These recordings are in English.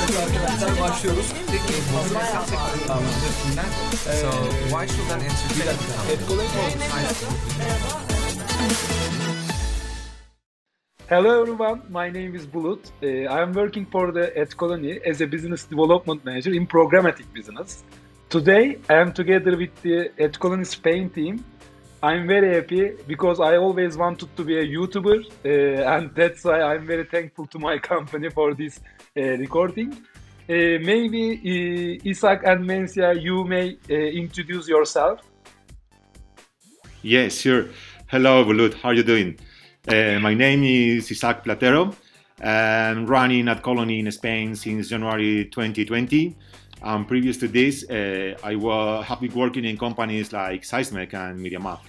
Arkadaşlar başlıyoruz. So why should an Hello everyone, my name is Bulut. I am working for the AdColony as a business development manager in programmatic business. Today I am together with the AdColony Spain team. I'm very happy because I always wanted to be a YouTuber and that's why I'm very thankful to my company for this recording. Maybe Ishaq and Mencia, you may introduce yourself. Yes, sure. Hello, Bulut. How are you doing? My name is Ishaq Platero. I'm running AdColony in Spain since January 2020. Previous to this, I have been working in companies like Seismic and MediaMath.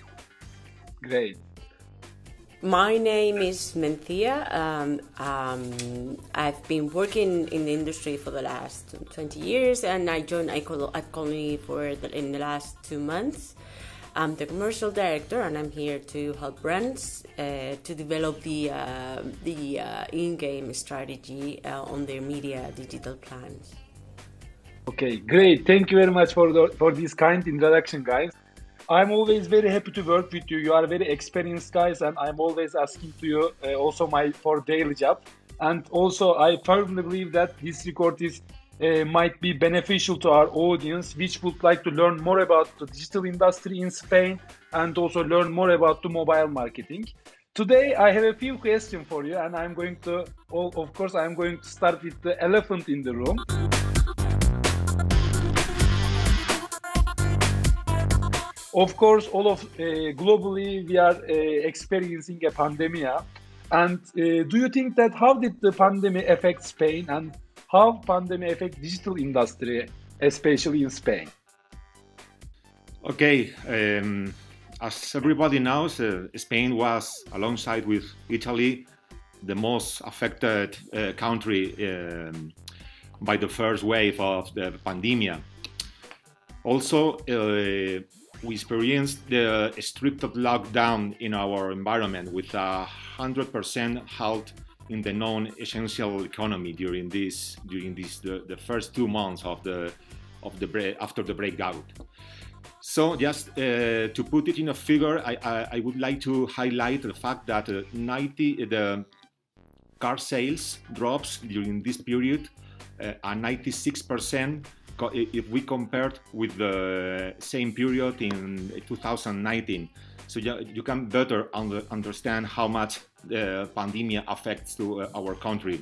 Great. My name is Mencia. I've been working in the industry for the last 20 years, and I joined AdColony in the last 2 months. I'm the commercial director, and I'm here to help brands to develop the in-game strategy on their media digital plans. Okay, great. Thank you very much for this kind introduction, guys. I'm always very happy to work with you. You are very experienced guys, and I'm always asking to you also for daily job. And also, I firmly believe that this record is might be beneficial to our audience, which would like to learn more about the digital industry in Spain and also learn more about the mobile marketing. Today, I have a few questions for you, and I'm going to start with the elephant in the room. Of course, globally we are experiencing a pandemic. And do you think that how did the pandemic affect Spain and how pandemic affect digital industry, especially in Spain? Okay, as everybody knows, Spain was, alongside with Italy, the most affected country by the first wave of the pandemic. Also, we experienced the strict lockdown in our environment with 100% halt in the non-essential economy during the first 2 months after the breakout. So just to put it in a figure, I would like to highlight the fact that the car sales drops during this period at 96%. If we compared with the same period in 2019. So you can better understand how much the pandemic affects to our country.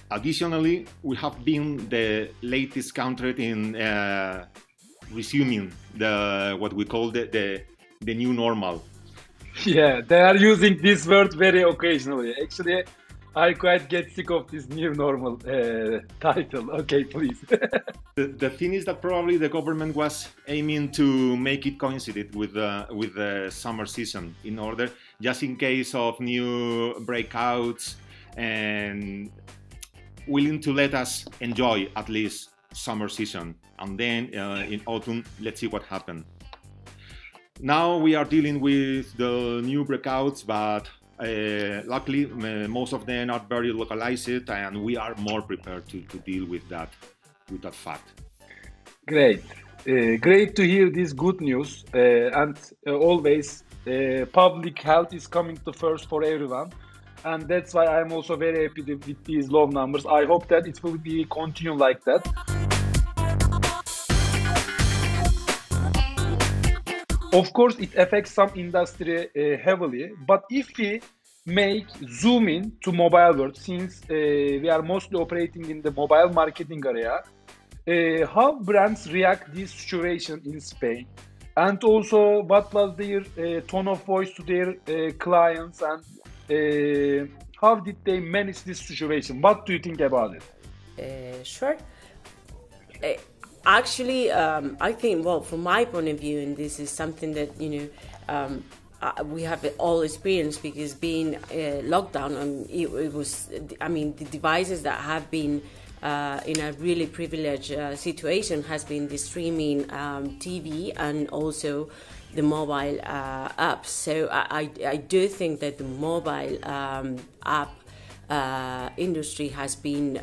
Additionally, we have been the latest country in resuming what we call the new normal. Yeah, they are using this word very occasionally. Actually, I quite get sick of this new normal title. Okay, please. The thing is that probably the government was aiming to make it coincide with the summer season in order, just in case of new breakouts, and willing to let us enjoy at least summer season. And then in autumn, let's see what happens. Now we are dealing with the new breakouts, but luckily, most of them are very localized, and we are more prepared to deal with that fact. Great, great to hear this good news. And always, public health is coming to first for everyone, and that's why I'm also very happy with these low numbers. I hope that it will be continue like that. Of course, it affects some industry heavily, but if we zoom in to mobile world, since we are mostly operating in the mobile marketing area, how brands react this situation in Spain, and also what was their tone of voice to their clients, and how did they manage this situation? What do you think about it? Sure. Actually, I think, well, from my point of view, and this is something that, we have all experienced, because being locked down, it was, I mean, the devices that have been in a really privileged situation has been the streaming TV and also the mobile apps. So I do think that the mobile app industry has been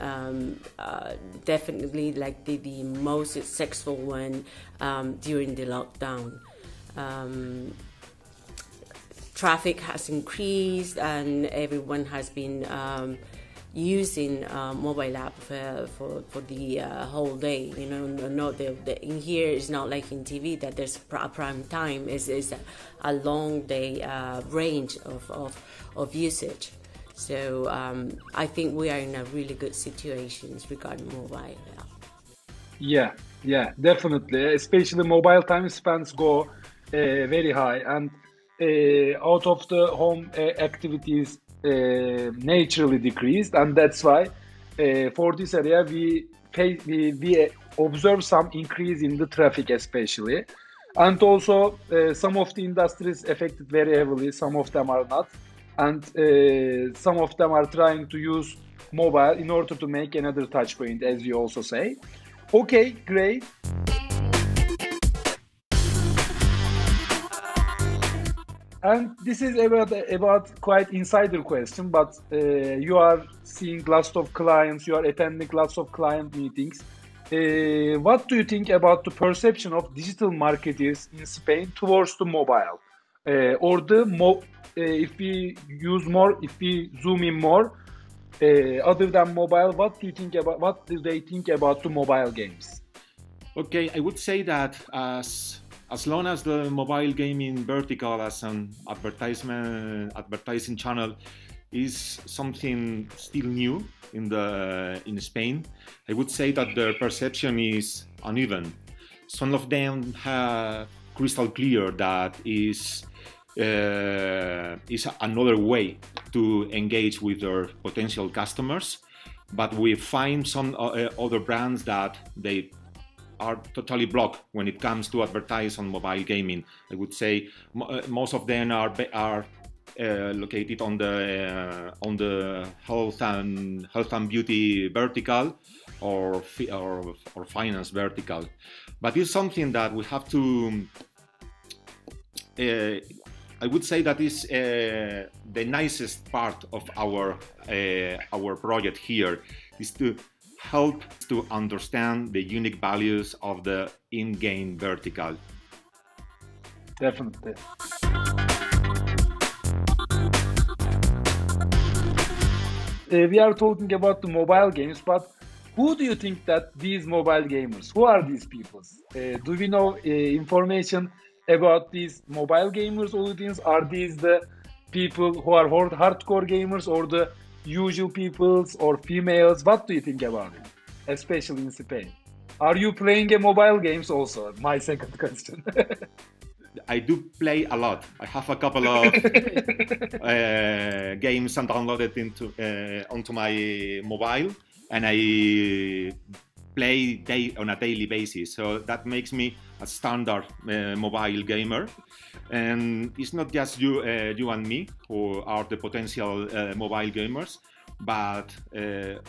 definitely like the most successful one during the lockdown. Traffic has increased and everyone has been using mobile app for the whole day. You know, not in here it's not like in TV that there's a prime time. It's a long day range of usage. So I think we are in a really good situation regarding mobile. Yeah, definitely. Especially mobile time spans go very high, and out of the home activities naturally decreased, and that's why for this area we observe some increase in the traffic especially, and also some of the industries affected very heavily, some of them are not, and some of them are trying to use mobile in order to make another touch point, as you also say. Okay, great. And this is about quite insider question, but you are seeing lots of clients, you are attending lots of client meetings. What do you think about the perception of digital marketers in Spain towards the mobile? Or if we zoom in more, other than mobile, what do they think about the mobile games? Okay, I would say that as long as the mobile gaming vertical as an advertising channel is something still new in Spain, I would say that their perception is uneven. Some of them have crystal clear that is another way to engage with their potential customers, but we find some other brands that they are totally blocked when it comes to advertise on mobile gaming. I would say most of them are located on the health and beauty vertical or finance vertical. But it's something that we have to. I would say that is the nicest part of our project here is to help to understand the unique values of the in-game vertical. Definitely. We are talking about the mobile games, but who do you think that these mobile gamers, who are these people? Do we know information about these mobile gamers audience? Are these the people who are hardcore gamers or the usual peoples or females? What do you think about it, especially in Spain? Are you playing mobile games also? My second question. I do play a lot. I have a couple of games downloaded onto my mobile, and I play on a daily basis. So that makes me a standard mobile gamer. And it's not just you and me who are the potential mobile gamers, but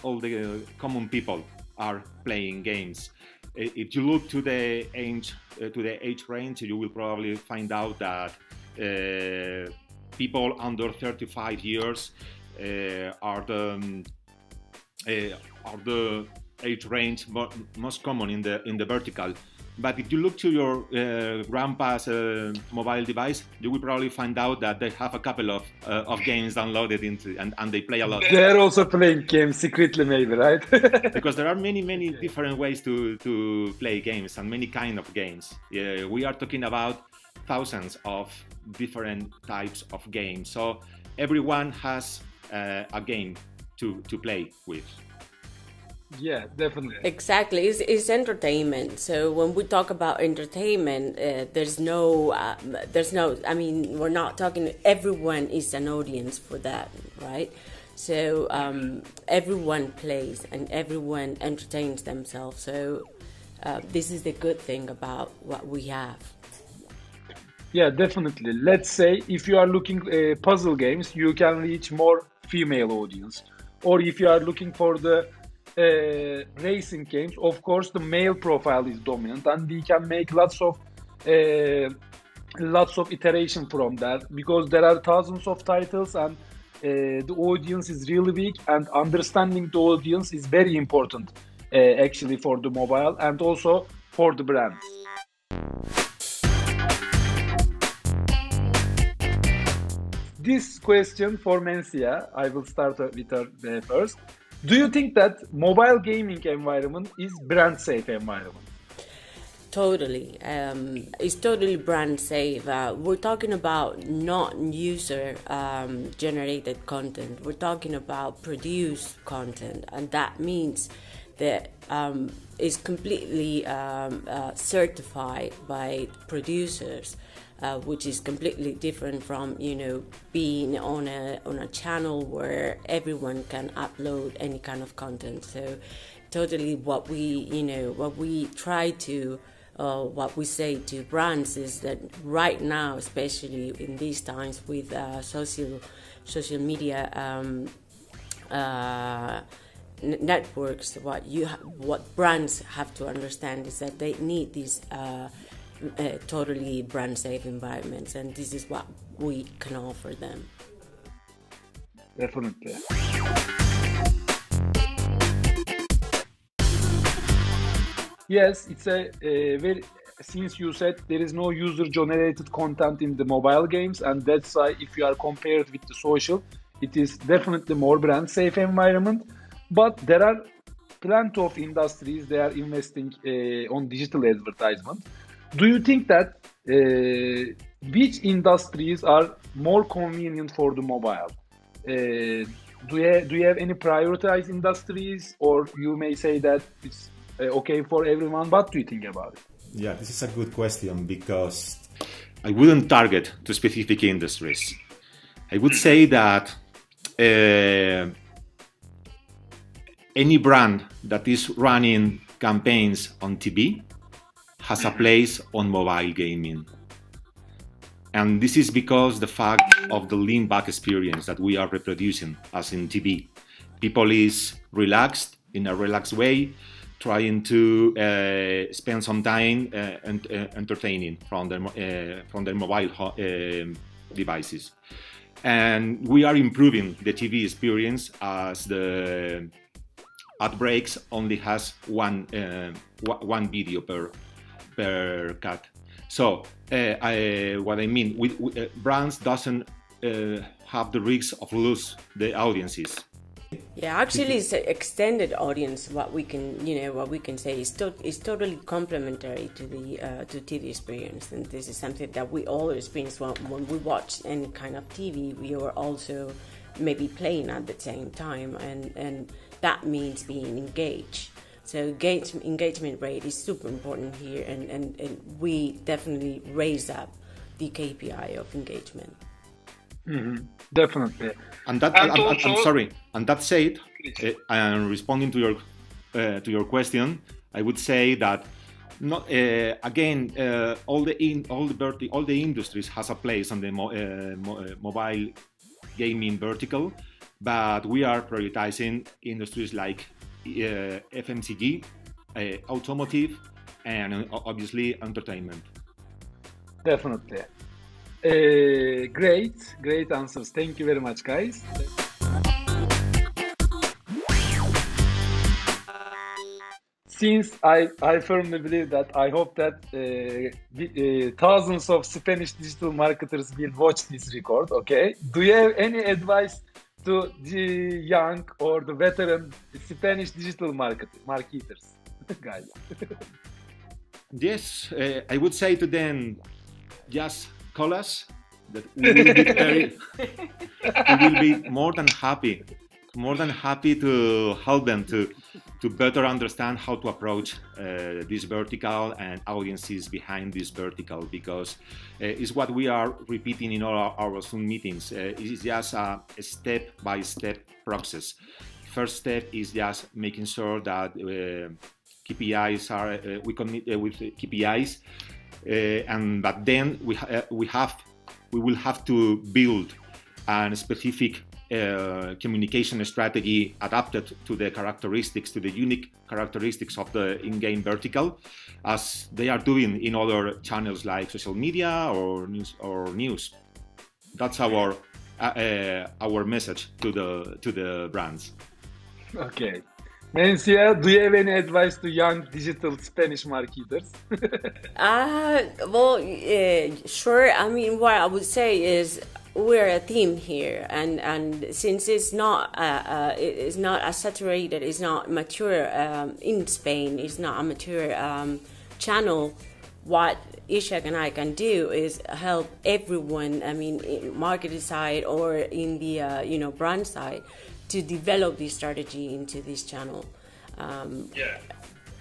all the common people are playing games. If you look to the age range, you will probably find out that people under 35 years are the age range most common in the vertical. But if you look to your grandpa's mobile device, you will probably find out that they have a couple of games downloaded and they play a lot. They're also playing games secretly, maybe, right? Because there are many different ways to play games and many kind of games. We are talking about thousands of different types of games. So everyone has a game to play with. Yeah, definitely. Exactly, it's entertainment. So when we talk about entertainment, there's no. I mean, we're not talking. Everyone is an audience for that, right? So everyone plays and everyone entertains themselves. So this is the good thing about what we have. Yeah, definitely. Let's say if you are looking puzzle games, you can reach more female audience, or if you are looking for the racing games, of course the male profile is dominant, and we can make lots of iteration from that, because there are thousands of titles and the audience is really weak, and understanding the audience is very important actually for the mobile and also for the brands. This question for Mencia, I will start with her first. Do you think that mobile gaming environment is brand safe environment? Totally. It's totally brand safe. We're talking about not user generated content. We're talking about produced content, and that means that it's completely certified by producers, which is completely different from being on a channel where everyone can upload any kind of content. So totally what we try to what we say to brands is that right now, especially in these times with social media networks, what brands have to understand is that they need these totally brand safe environments, and this is what we can offer them. Definitely. Yes, it's a very, since you said there is no user generated content in the mobile games, and that's why if you are compared with the social, it is definitely more brand safe environment. But there are plenty of industries they are investing on digital advertisement. Do you think that which industries are more convenient for the mobile? Do you have any prioritized industries, or you may say that it's okay for everyone? What do you think about it? Yeah, this is a good question because I wouldn't target to specific industries. I would say that any brand that is running campaigns on TV has a place on mobile gaming. And this is because the fact of the lean back experience that we are reproducing as in TV. People is relaxed in a relaxed way, trying to spend some time entertaining from their mobile devices. And we are improving the TV experience as the ad breaks only has one video per cut. So what I mean, brands doesn't have the risk of lose the audiences. Yeah, actually, it's an extended audience. What we can say is totally complementary to the to TV experience, and this is something that we all experience when we watch any kind of TV. We are also maybe playing at the same time, and that means being engaged. So engagement rate is super important here, and we definitely raise up the KPI of engagement. Mm-hmm. Definitely. And that, I'm sorry. And that said, and responding to your question, I would say that not again all the industries has a place on the mobile gaming vertical, but we are prioritizing industries like FMCG, automotive, and obviously entertainment. Definitely. Great answers. Thank you very much, guys. Since I firmly believe that, I hope that thousands of Spanish digital marketers will watch this record, okay? Do you have any advice to the young or the veteran Spanish digital marketers, guys? Yes, I would say to them, just call us. That we will be more than happy to help them to better understand how to approach this vertical and audiences behind this vertical, because it's what we are repeating in all our Zoom meetings. It's just a step-by-step process. First step is just making sure that KPIs are we commit with KPIs, but then we will have to build a specific communication strategy adapted to the characteristics, to the unique characteristics of the in-game vertical, as they are doing in other channels like social media or news. That's our our message to the brands. Okay. Mencia, do you have any advice to young digital Spanish marketers? Sure. I mean, what I would say is we're a team here, and since it's not as saturated, it's not mature in Spain, it's not a mature channel. What Ishaq and I can do is help everyone. I mean, in marketing side or in the brand side, to develop this strategy into this channel.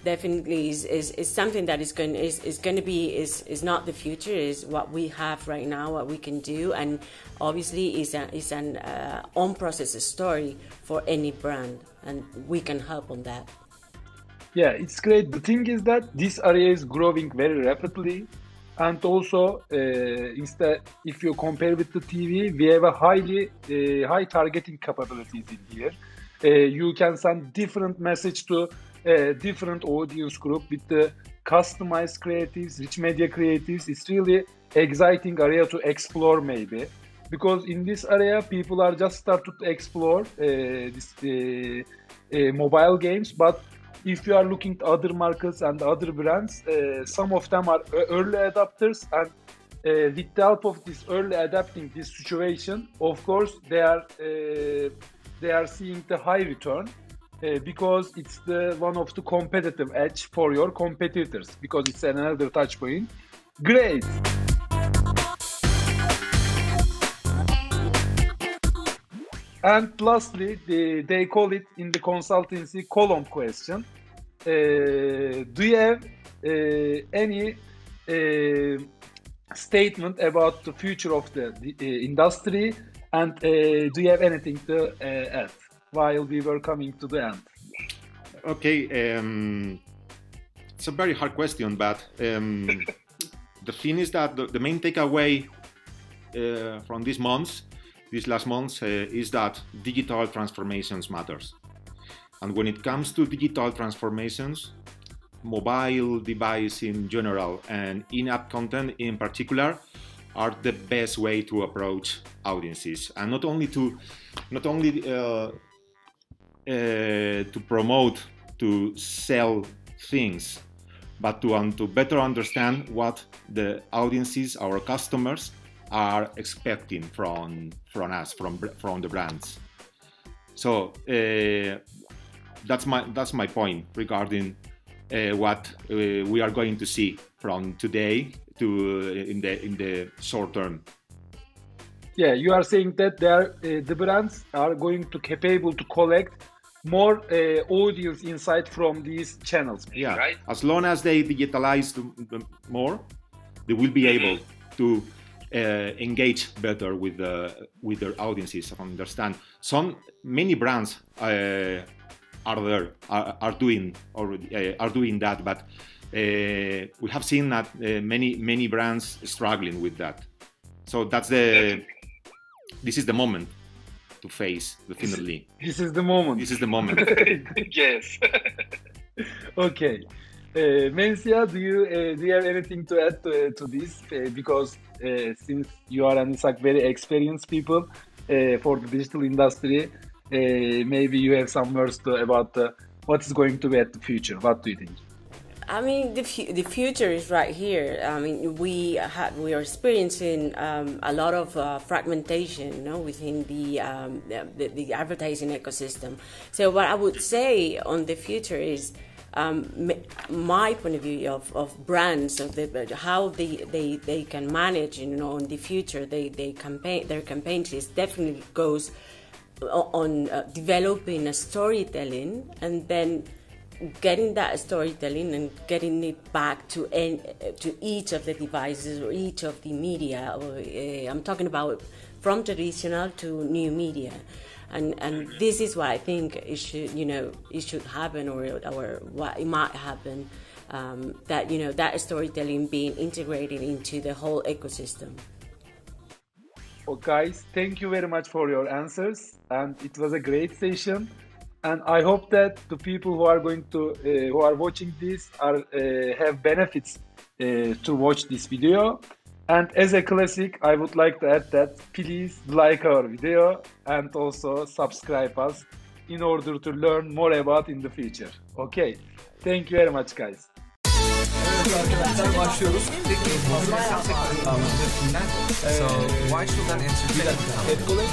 Definitely is something that is not the future, is what we have right now, what we can do, and obviously is an on process story for any brand, and we can help on that. Yeah, it's great. The thing is that this area is growing very rapidly, and also if you compare with the TV, we have a high targeting capabilities in here. You can send different message to different audience group with the customized creatives, rich media creatives. It's really exciting area to explore, maybe, because in this area people are just started to explore mobile games. But if you are looking at other markets and other brands, some of them are early adopters, and with the help of this early adapting this situation, of course they are seeing the high return, because it's one of the competitive edge for your competitors, because it's another touch point. Great. And lastly, they call it in the consultancy column question. Do you have any statement about the future of the industry, and do you have anything to add while we were coming to the end? Okay, it's a very hard question, but the thing is that the main takeaway from these last months, is that digital transformations matters. And when it comes to digital transformations, mobile device in general and in-app content in particular are the best way to approach audiences, and not only to promote, to sell things, but to better understand what the audiences, our customers, are expecting from us, from the brands. So that's my point regarding what we are going to see from today to in the short term. Yeah, you are saying that the brands are going to capable to collect more audience insight from these channels. Yeah, right? As long as they digitalize more, they will be able to engage better with their audiences and understand. Many brands are doing that, but we have seen that many brands struggling with that. So this is the moment to face, definitely. This is the moment. This is the moment. Yes. Okay. Mencia, do you have anything to add to this? Because since you are and Ishaq very experienced people for the digital industry, maybe you have some words about what is going to be at the future. What do you think? I mean, the future is right here. I mean, we are experiencing a lot of fragmentation, within the advertising ecosystem. So what I would say on the future is, my point of view of brands, of how they can manage, in the future, their campaigns is definitely goes on developing a storytelling, and then getting that storytelling and getting it back to each of the devices or each of the media. I'm talking about from traditional to new media, and this is what I think it should happen, or what it might happen. That storytelling being integrated into the whole ecosystem. Well, guys, thank you very much for your answers, and it was a great session. And I hope that the people who are watching this have benefits to watch this video. And as a classic, I would like to add that please like our video and also subscribe us in order to learn more about in the future. Okay. Thank you very much, guys. Evet arkadaşlar başlıyoruz. Peki so why should an entertainment AdColony.